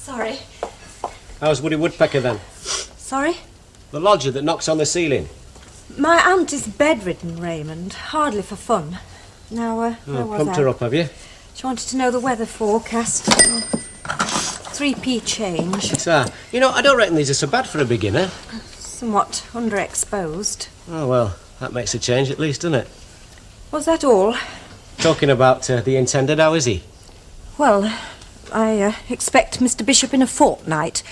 Sorry. How's Woody Woodpecker then? Sorry? The lodger that knocks on the ceiling. My aunt is bedridden, Raymond. Hardly for fun. Now, where was Pumped her up, have you? She wanted to know the weather forecast. 3p change. Sir, you know, I don't reckon these are so bad for a beginner. Somewhat underexposed. Oh, well, that makes a change at least, doesn't it? Was that all? Talking about the intended, how is he? Well, I expect Mr. Bishop in a fortnight.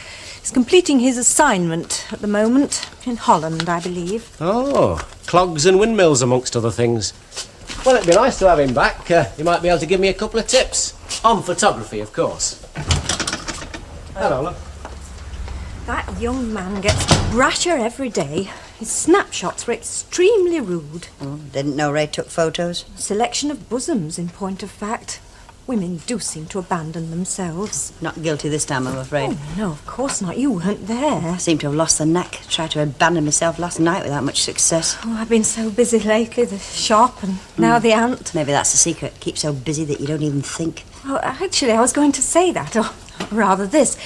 He's completing his assignment at the moment, in Holland, I believe. Oh, clogs and windmills amongst other things. Well, it'd be nice to have him back. He might be able to give me a couple of tips. On photography, of course. Hello, love. That young man gets brasher every day. His snapshots were extremely rude. Oh, didn't know Ray took photos? A selection of bosoms, in point of fact. Women do seem to abandon themselves. Not guilty this time, I'm afraid. Oh, no, of course not. You weren't there. I seem to have lost the knack. Tried to abandon myself last night without much success. Oh, I've been so busy lately. The shop and now the aunt. Maybe that's the secret. Keep so busy that you don't even think. Oh, actually, I was going to say that. Or rather this.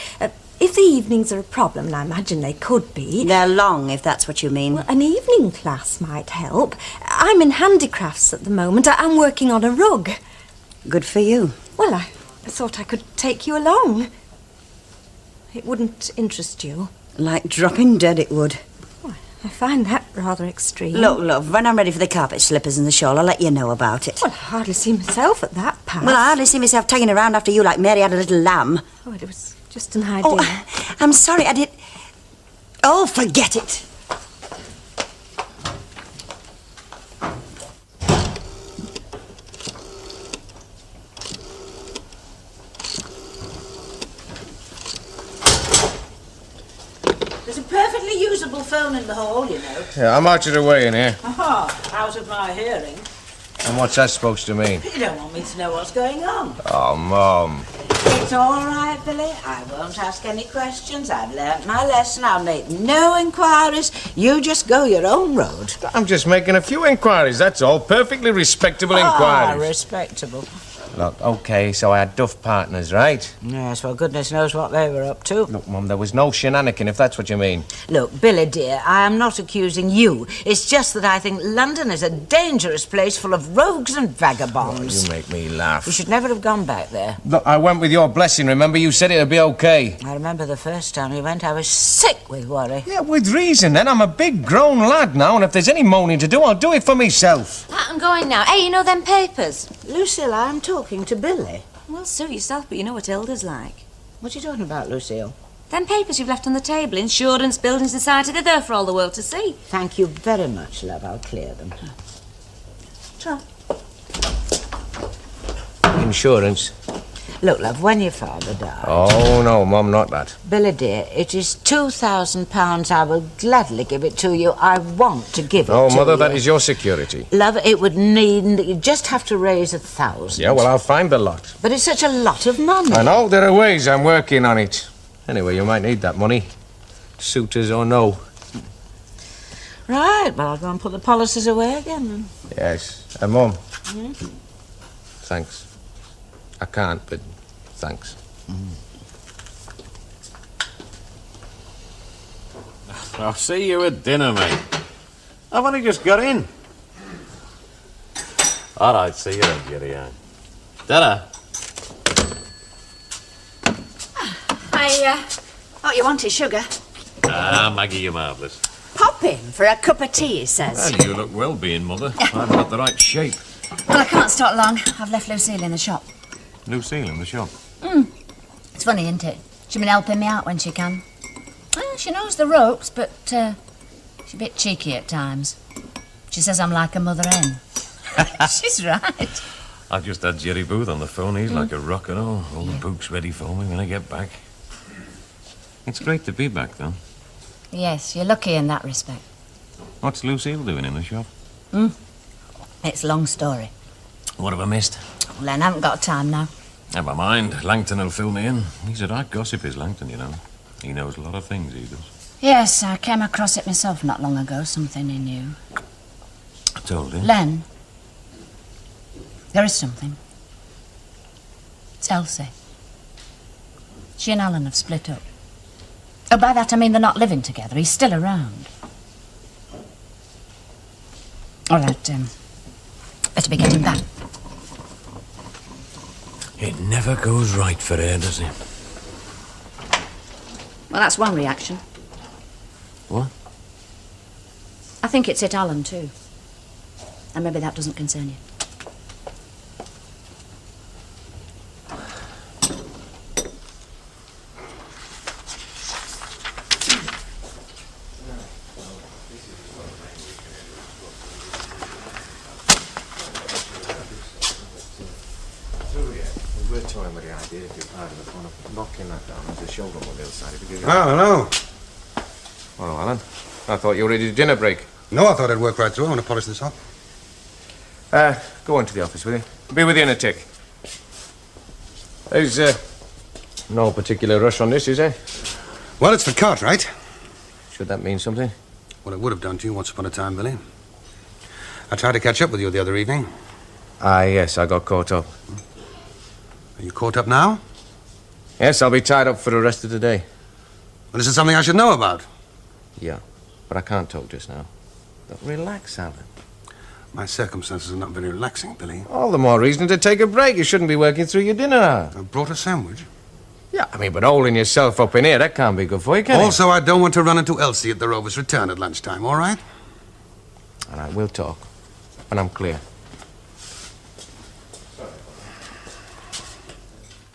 If the evenings are a problem, and I imagine they could be... They're long, if that's what you mean. Well, an evening class might help. I'm in handicrafts at the moment. I'm working on a rug. Good for you. Well, I thought I could take you along. It wouldn't interest you. Like dropping dead it would. Well, I find that rather extreme. Look, love, when I'm ready for the carpet slippers and the shawl, I'll let you know about it. Well, I hardly see myself at that pass. Well, I hardly see myself tagging around after you like Mary had a little lamb. Oh, it was just an idea. Oh, I'm sorry, I did... Oh, forget it. There's a perfectly usable phone in the hall, you know. Yeah, how much of the way in here? Aha, out of my hearing. And what's that supposed to mean? You don't want me to know what's going on. Oh, Mum. It's all right, Billy. I won't ask any questions. I've learnt my lesson. I'll make no inquiries. You just go your own road. I'm just making a few inquiries, that's all. Perfectly respectable Ah, inquiries. respectable. Look, OK, so I had duff partners, right? Yes, well, goodness knows what they were up to. Look, Mum, there was no shenanigan, if that's what you mean. Look, Billy, dear, I am not accusing you. It's just that I think London is a dangerous place full of rogues and vagabonds. Oh, you make me laugh. You should never have gone back there. Look, I went with your blessing, remember? You said it'd be OK. I remember the first time we went, I was sick with worry. Yeah, with reason, then. I'm a big grown lad now, and if there's any moaning to do, I'll do it for myself. I'm going now. Hey, you know them papers? Lucille, I'm talking to Billy. Well, suit yourself, but you know what Hilda's like. What are you talking about, Lucille? Them papers you've left on the table, insurance, building society, they're there for all the world to see. Thank you very much, love. I'll clear them. Try. Insurance? Look, love, when your father died... Oh, no, Mum, not that. Billy, dear, it is £2,000. I will gladly give it to you. I want to give it to you. Oh, Mother, that is your security. Love, it would need... You just have to raise 1,000. Yeah, well, I'll find the lot. But it's such a lot of money. I know, there are ways. I'm working on it. Anyway, you might need that money. Suitors or no. Right, well, I'll go and put the policies away again, then. Yes. And Mum. Thanks. I can't, but thanks. I'll see you at dinner, mate. I've only just got in. All right, see you then, Jerry. Ta-da. What you want is sugar. Ah, Maggie, you're marvellous. Pop in for a cup of tea, he says. Well, you look well being, Mother. I've got the right shape. Well, I can't stop long. I've left Lucille in the shop. Lucille in the shop. It's funny, isn't it? She's been helping me out when she can. Well, she knows the ropes, but she's a bit cheeky at times. She says I'm like a mother hen. She's right. I've just had Jerry Booth on the phone. He's like a rock and all the books ready for me when I get back. It's great to be back, though. Yes, you're lucky in that respect. What's Lucille doing in the shop? It's a long story. What have I missed? Well, I haven't got time now. Never mind. Langton will fill me in. He's a right gossip, is Langton, you know. He knows a lot of things, he does. Yes, I came across it myself not long ago, something he knew. I told him. Len, there is something. It's Elsie. She and Alan have split up. Oh, by that I mean they're not living together. He's still around. All right, better be getting back. It never goes right for her, does it? Well, that's one reaction. What? I think it's hit Alan, too. And maybe that doesn't concern you. Oh, hello. Hello, Alan. I thought you were ready to dinner break. No, I thought I'd work right through. I want to polish this off. Go on to the office, will you? Be with you in a tick. There's, no particular rush on this, is there? Well, it's for Cartwright. Should that mean something? Well, it would have done to you once upon a time, Billy. I tried to catch up with you the other evening. Ah, yes, I got caught up. Are you caught up now? Yes, I'll be tied up for the rest of the day. Well, is it something I should know about? Yeah, but I can't talk just now. But relax, Alan. My circumstances are not very relaxing, Billy. All the more reason to take a break. You shouldn't be working through your dinner hour. I brought a sandwich. Yeah, I mean, but holding yourself up in here, that can't be good for you, can it? Also, I don't want to run into Elsie at the Rover's return at lunchtime, all right? All right, we'll talk. When I'm clear.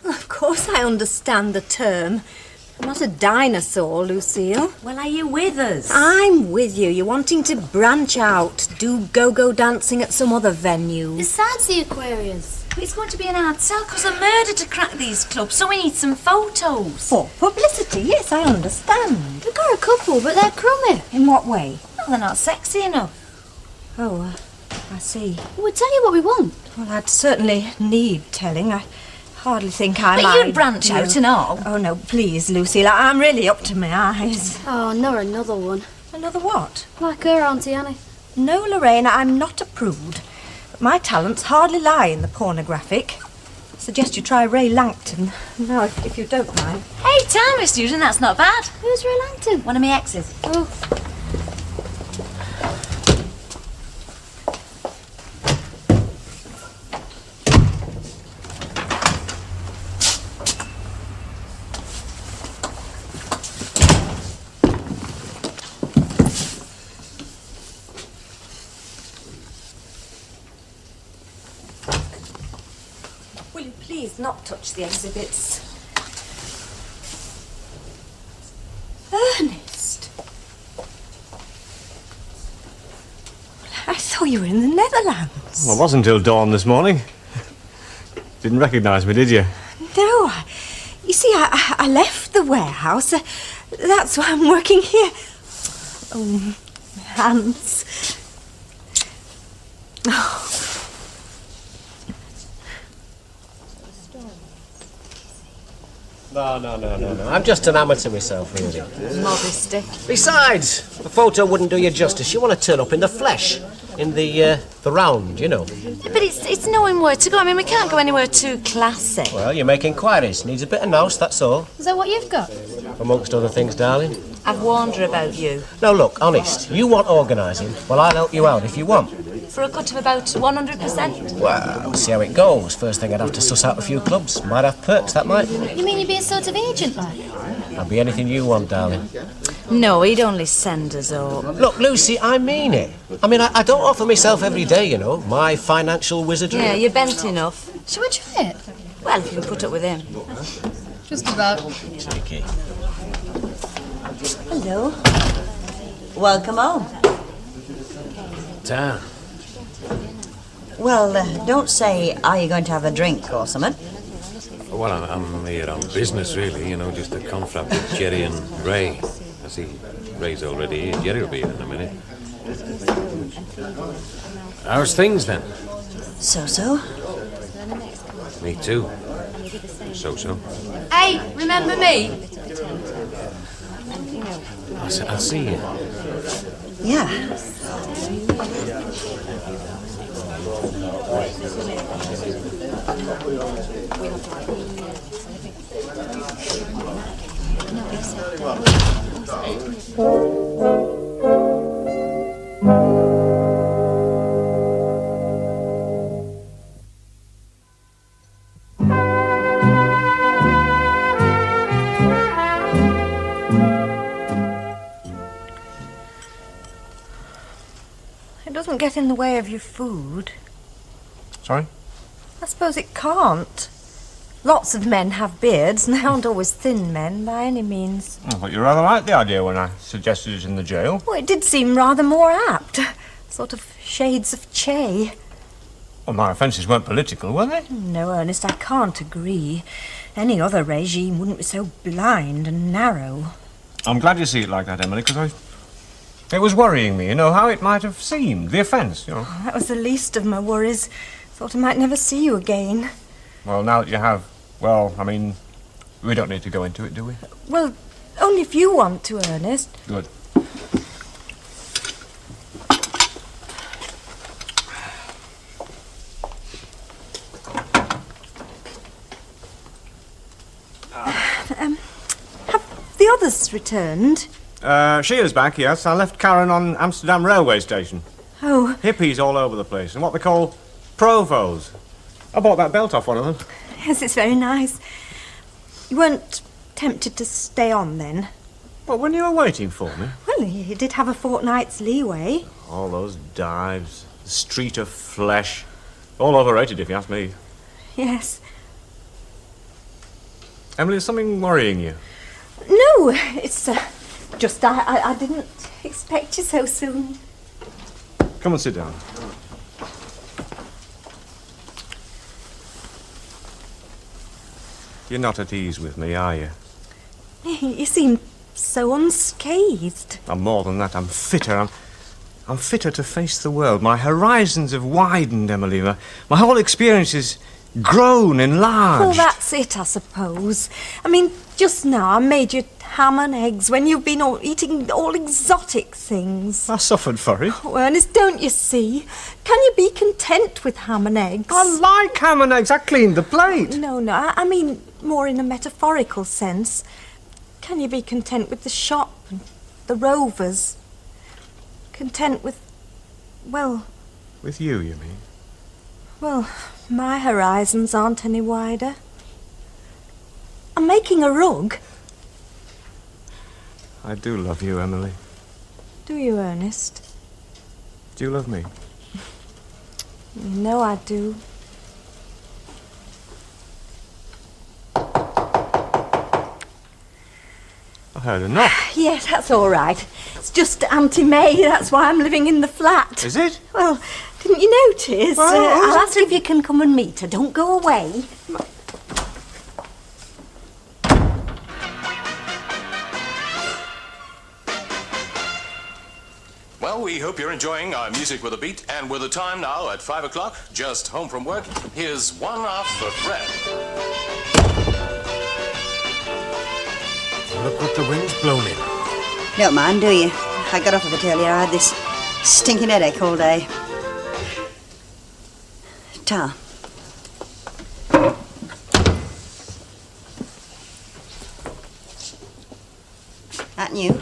Of course I understand the term. I'm not a dinosaur, Lucille. Well, are you with us? I'm with you. You're wanting to branch out, do go-go dancing at some other venue. Besides the Aquarius. It's going to be an hard sell because of murder to crack these clubs, so we need some photos. For publicity, yes, I understand. We've got a couple, but they're crummy. In what way? Well, they're not sexy enough. Oh, I see. We'll tell you what we want. Well, I'd certainly need telling. I hardly think I might. But you'd branch out and all. Oh, no, please, Lucille. I'm really up to my eyes. Oh, nor another one. Another what? Like her, Auntie Annie. No, Lorraine, I'm not a prude. But my talents hardly lie in the pornographic. I suggest you try Ray Langton. Now, if you don't mind. Hey, Tamara student, that's not bad. Who's Ray Langton? One of my exes. Oh. Will you please not touch the exhibits? Ernest! I thought you were in the Netherlands. Well, it wasn't until dawn this morning. Didn't recognise me, did you? No, you see, I left the warehouse. That's why I'm working here. Oh, my hands. Oh. No. I'm just an amateur myself, really. Modesty. Besides, the photo wouldn't do you justice. You want to turn up in the flesh, in the round, you know. But it's knowing where to go. I mean, we can't go anywhere too classy. Well, you make inquiries. Needs a bit of nous, that's all. Is that what you've got? Amongst other things, darling. I've warned her about you. No, look, honest. You want organising. Well, I'll help you out if you want. For a cut of about 100%. Well, we'll see how it goes. First thing, I'd have to suss out a few clubs. Might have perks, that might. You mean you'd be a sort of agent, like? I'll be anything you want, darling. No, he'd only send us up. Look, Lucy, I mean it. I mean, I don't offer myself every day, you know. My financial wizardry. Yeah, you're bent enough. Shall we try it? Well, if you can put up with him. Just about. Cheeky. Hello. Welcome home. Ta. Well, don't say, are you going to have a drink or something? Well, I'm here on business, really, you know, just to confront with Jerry and Ray. I see Ray's already here. Jerry will be here in a minute. How's things, then? So-so. Me too. So-so. Hey, remember me? I'll see you. Yeah. It doesn't get in the way of your food. Sorry? I suppose it can't. Lots of men have beards, and they aren't always thin men by any means. I thought you rather liked the idea when I suggested it in the jail. Well, it did seem rather more apt. Sort of shades of Che. Well, my offences weren't political, were they? No, Ernest, I can't agree. Any other regime wouldn't be so blind and narrow. I'm glad you see it like that, Emily, because it was worrying me, you know, how it might have seemed, the offence, you know. Oh, that was the least of my worries. Thought I might never see you again. Well, now that you have, well, I mean, we don't need to go into it, do we? Well, only if you want to, Ernest. Good. Have the others returned? She is back, yes. I left Karen on Amsterdam railway station. Oh. Hippies all over the place, and what they call provos. I bought that belt off one of them. Yes, it's very nice. You weren't tempted to stay on, then? Well, when you were waiting for me? Well, you did have a fortnight's leeway. All those dives, the street of flesh. All overrated, if you ask me. Yes. Emily, is something worrying you? No, it's just I didn't expect you so soon. Come and sit down. You're not at ease with me, are you? You seem so unscathed. I'm more than that. I'm fitter. I'm fitter to face the world. My horizons have widened, Emily. My whole experience is grown, enlarged. Well, that's it, I suppose. I mean, just now I made you ham and eggs when you've been eating all exotic things. I suffered for it. Oh, Ernest, don't you see? Can you be content with ham and eggs? I like ham and eggs. I cleaned the plate. No, I mean more in a metaphorical sense. Can you be content with the shop and the rovers? Content with, well... With you, you mean? Well, my horizons aren't any wider. I'm making a rug. I do love you, Emily. Do you, Ernest? Do you love me? You know I do. I heard a knock. Yes, that's all right. It's just Auntie May. That's why I'm living in the flat. Is it? Well, didn't you notice? Well, I'll ask if you can come and meet her. Don't go away. Well, we hope you're enjoying our music with a beat, and with the time now at 5 o'clock, just home from work, here's one off for Fred. Look what the wind's blown in. Don't mind, do you? I got off a bit earlier. I had this stinking headache all day. Ta. That new?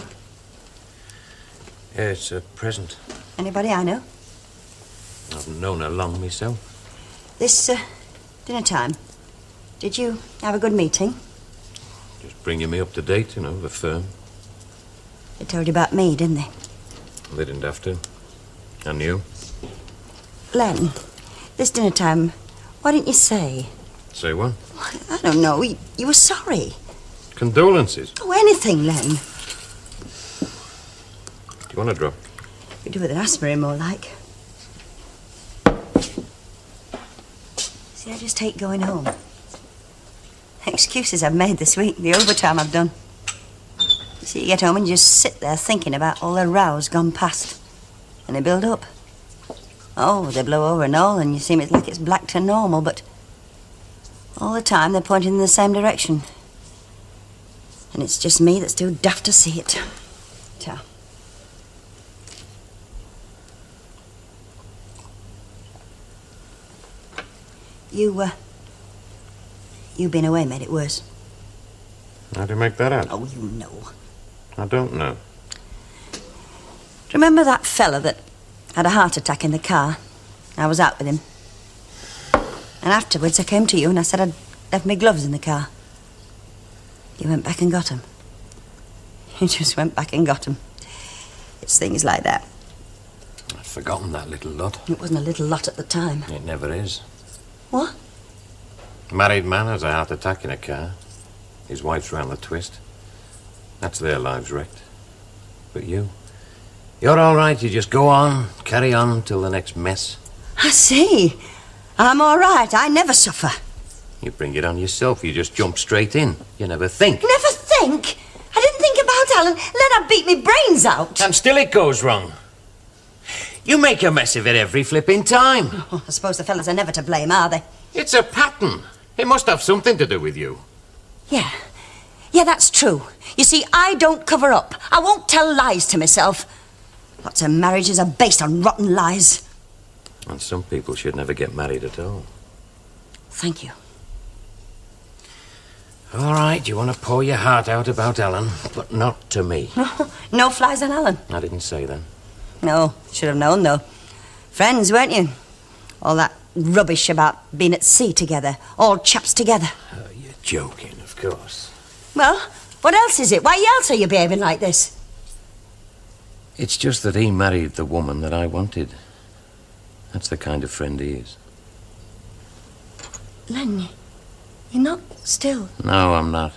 Yeah, it's a present. Anybody I know? I've known her long myself. This dinner time. Did you have a good meeting? Just bringing me up to date, you know, the firm. They told you about me, didn't they? They didn't have to. And you? Len, this dinner time, why didn't you say? Say what? I don't know. You were sorry. Condolences. Oh, anything, Len. Do you want a drop? Could do with an aspirin, more like. See, I just hate going home. Excuses I've made this week, the overtime I've done. You see, you get home and you just sit there thinking about all the rows gone past. And they build up. Oh, they blow over and all, and you seem like it's black to normal, but all the time they're pointing in the same direction. And it's just me that's too daft to see it. Ta. You being away made it worse. How do you make that out? Oh, you know. I don't know. Do you remember that fella that had a heart attack in the car? I was out with him. And afterwards I came to you and I said I'd left my gloves in the car. You went back and got them. You just went back and got them. It's things like that. I'd forgotten that little lot. It wasn't a little lot at the time. It never is. What? A married man has a heart attack in a car. His wife's round the twist. That's their lives wrecked. But you're all right. You just go on, carry on till the next mess. I see. I'm all right. I never suffer. You bring it on yourself. You just jump straight in. You never think. Never think? I didn't think about Alan. Let her beat me brains out. And still it goes wrong. You make a mess of it every flipping time. Oh, I suppose the fellas are never to blame, are they? It's a pattern. It must have something to do with you. Yeah. Yeah, that's true. You see, I don't cover up. I won't tell lies to myself. Lots of marriages are based on rotten lies. And some people should never get married at all. Thank you. All right, you want to pour your heart out about Alan, but not to me. No flies on Alan. I didn't say that. No, should have known, though. Friends, weren't you? All that rubbish about being at sea together. All chaps together. You're joking, of course. Well, what else is it? Why else are you behaving like this? It's just that he married the woman that I wanted. That's the kind of friend he is. Len, you're not still... No, I'm not.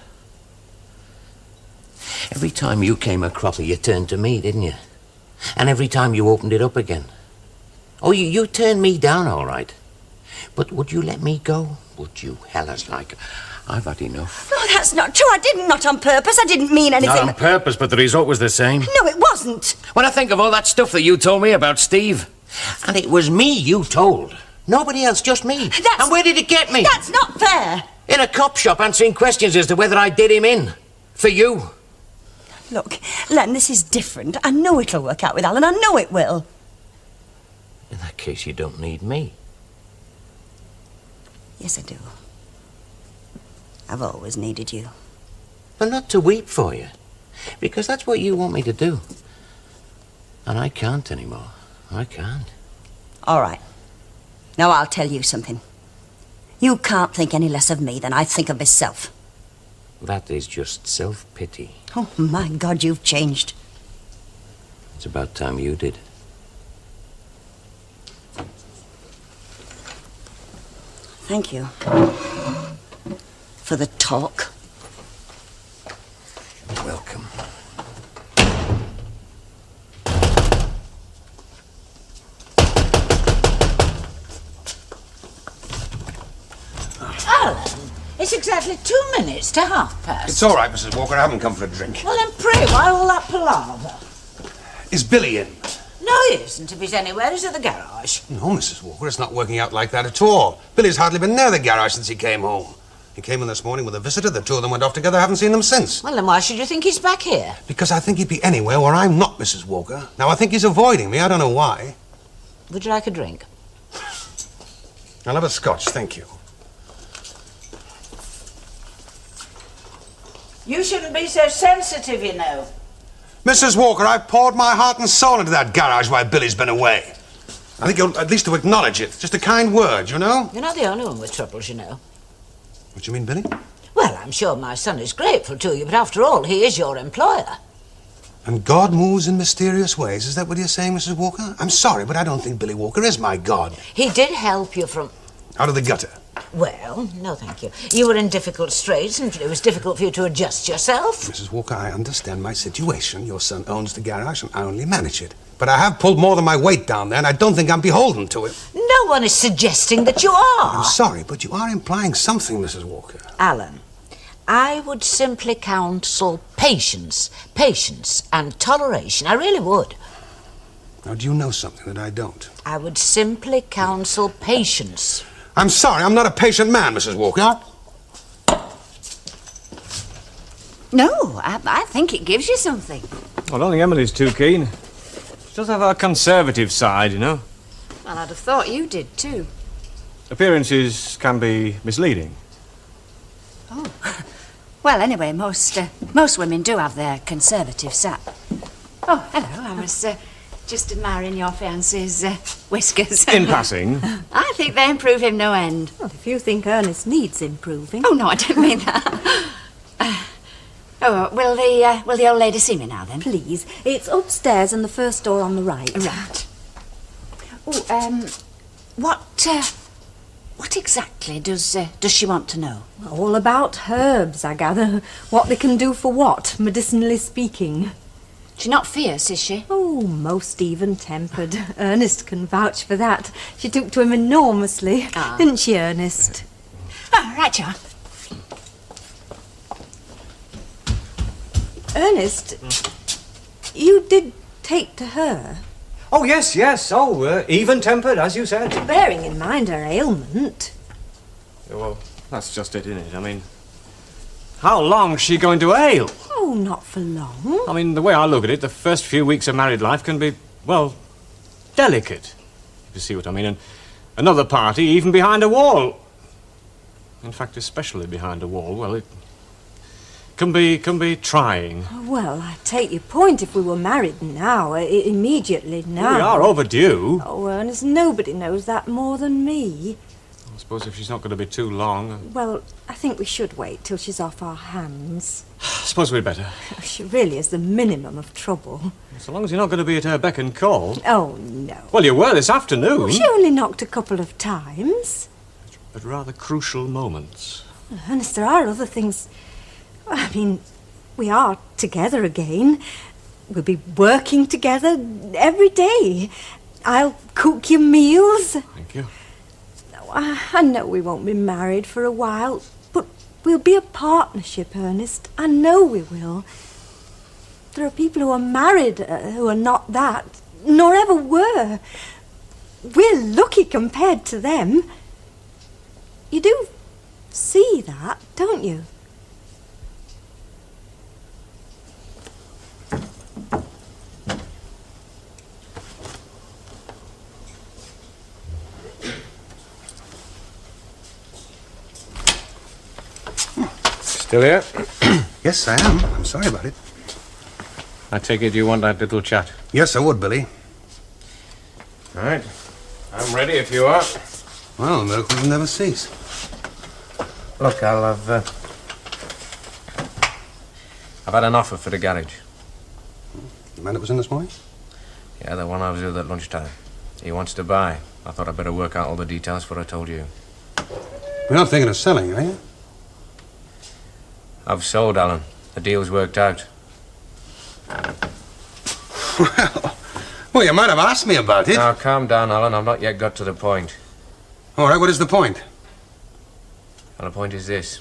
Every time you came a cropper, you turned to me, didn't you? And every time you opened it up again. Oh, you turned me down, all right. But would you let me go? Would you? Hellas like... I've had enough. No, that's not true. I didn't, not on purpose. I didn't mean anything. Not on purpose, but the result was the same. No, it wasn't. When I think of all that stuff that you told me about Steve, and it was me you told. Nobody else, just me. And where did it get me? That's not fair. In a cop shop answering questions as to whether I did him in. For you. Look, Len, this is different. I know it'll work out with Alan. I know it will. In that case, you don't need me. Yes, I do. I've always needed you. But not to weep for you. Because that's what you want me to do. And I can't anymore. I can't. All right. Now I'll tell you something. You can't think any less of me than I think of myself. That is just self-pity. Oh, my God, you've changed. It's about time you did. Thank you. For the talk. Welcome. Alan, it's exactly 2 minutes to 1:30. It's all right, Mrs. Walker. I haven't come for a drink. Well, then pray, why all that palaver? Is Billy in? No, he isn't. If he's anywhere, he's at the garage. No, Mrs. Walker, it's not working out like that at all. Billy's hardly been near the garage since he came home. He came in this morning with a visitor. The two of them went off together. I haven't seen them since. Well, then why should you think he's back here? Because I think he'd be anywhere where I'm not, Mrs. Walker. Now, I think he's avoiding me. I don't know why. Would you like a drink? I'll have a scotch, thank you. You shouldn't be so sensitive, you know. Mrs. Walker, I've poured my heart and soul into that garage while Billy's been away. I think you'll at least to acknowledge it. Just a kind word, you know? You're not the only one with troubles, you know. What do you mean, Billy? Well, I'm sure my son is grateful to you, but after all, he is your employer. And God moves in mysterious ways. Is that what you're saying, Mrs. Walker? I'm sorry, but I don't think Billy Walker is my God. He did help you from... Out of the gutter. Well, no, thank you. You were in difficult straits, and it was difficult for you to adjust yourself. Mrs. Walker, I understand my situation. Your son owns the garage, and I only manage it. But I have pulled more than my weight down there, and I don't think I'm beholden to it. No one is suggesting that you are. I'm sorry, but you are implying something, Mrs. Walker. Alan, I would simply counsel patience, and toleration. I really would. Now, do you know something that I don't? I would simply counsel patience. I'm sorry, I'm not a patient man, Mrs. Walker. No, I think it gives you something. I don't think Emily's too keen. She does have her conservative side, you know. Well, I'd have thought you did too. Appearances can be misleading. Oh. Well, anyway, most women do have their conservative sap. Oh, hello. I was just admiring your fiancé's whiskers. In passing. I think they improve him no end. Well, if you think Ernest needs improving... Oh, no, I didn't mean that. Will the old lady see me now, then? Please. It's upstairs and the first door on the right. Right. Oh, what exactly does she want to know? All about herbs, I gather. What they can do for what, medicinally speaking. She's not fierce, is she? Oh, most even-tempered. Ernest can vouch for that. She took to him enormously. Didn't she, Ernest? Oh, right, you are. Ernest, you did take to her? Oh, yes. Oh, even-tempered, as you said. Bearing in mind her ailment. Well, that's just it, isn't it? I mean, how long's she going to ail? Oh, not for long. I mean, the way I look at it, the first few weeks of married life can be, well, delicate, if you see what I mean. And another party, even behind a wall. In fact, especially behind a wall, well, it can be trying. Well, I take your point. If we were married now, immediately now... We are overdue. Oh, Ernest, nobody knows that more than me. I suppose if she's not going to be too long... Well, I think we should wait till she's off our hands. I suppose we'd better. She really is the minimum of trouble. So long as you're not going to be at her beck and call. Oh, no. Well, you were this afternoon. Oh, she only knocked a couple of times. At rather crucial moments. Ernest, there are other things... I mean, we are together again. We'll be working together every day. I'll cook your meals. Thank you. I know we won't be married for a while, but we'll be a partnership, Ernest. I know we will. There are people who are married who are not that, nor ever were. We're lucky compared to them. You do see that, don't you? Still here? Yes, I am. I'm sorry about it. I take it you want that little chat? Yes, I would, Billy. All right. I'm ready if you are. Well, miracles will never cease. Look, I've had an offer for the garage. The man that was in this morning? Yeah, the one I was with at lunchtime. He wants to buy. I thought I'd better work out all the details before I told you. You're not thinking of selling, are you? I've sold, Alan. The deal's worked out. Well, you might have asked me about it. Now, calm down, Alan. I've not yet got to the point. All right, what is the point? Well, the point is this.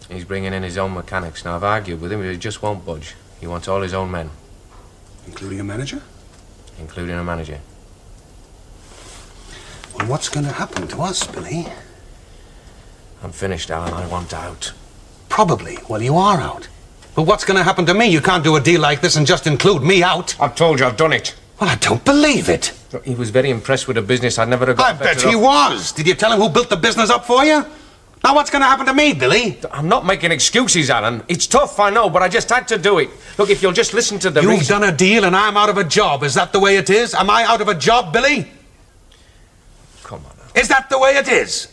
He's bringing in his own mechanics. Now, I've argued with him, but he just won't budge. He wants all his own men. Including a manager? Including a manager. Well, what's going to happen to us, Billy? I'm finished, Alan. I want out. Probably. Well, you are out. But what's going to happen to me? You can't do a deal like this and just include me out. I've told you I've done it. Well, I don't believe it. Look, he was very impressed with the business. I'd never have got I bet he was. Did you tell him who built the business up for you? Now what's going to happen to me, Billy? I'm not making excuses, Alan. It's tough, I know, but I just had to do it. Look, if you'll just listen to the You've done a deal and I'm out of a job. Is that the way it is? Am I out of a job, Billy? Come on now. Is that the way it is?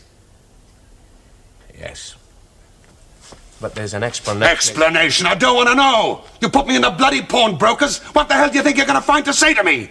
Yes. But there's an explanation. Explanation? I don't want to know. You put me in the bloody pawnbrokers. What the hell do you think you're going to find to say to me?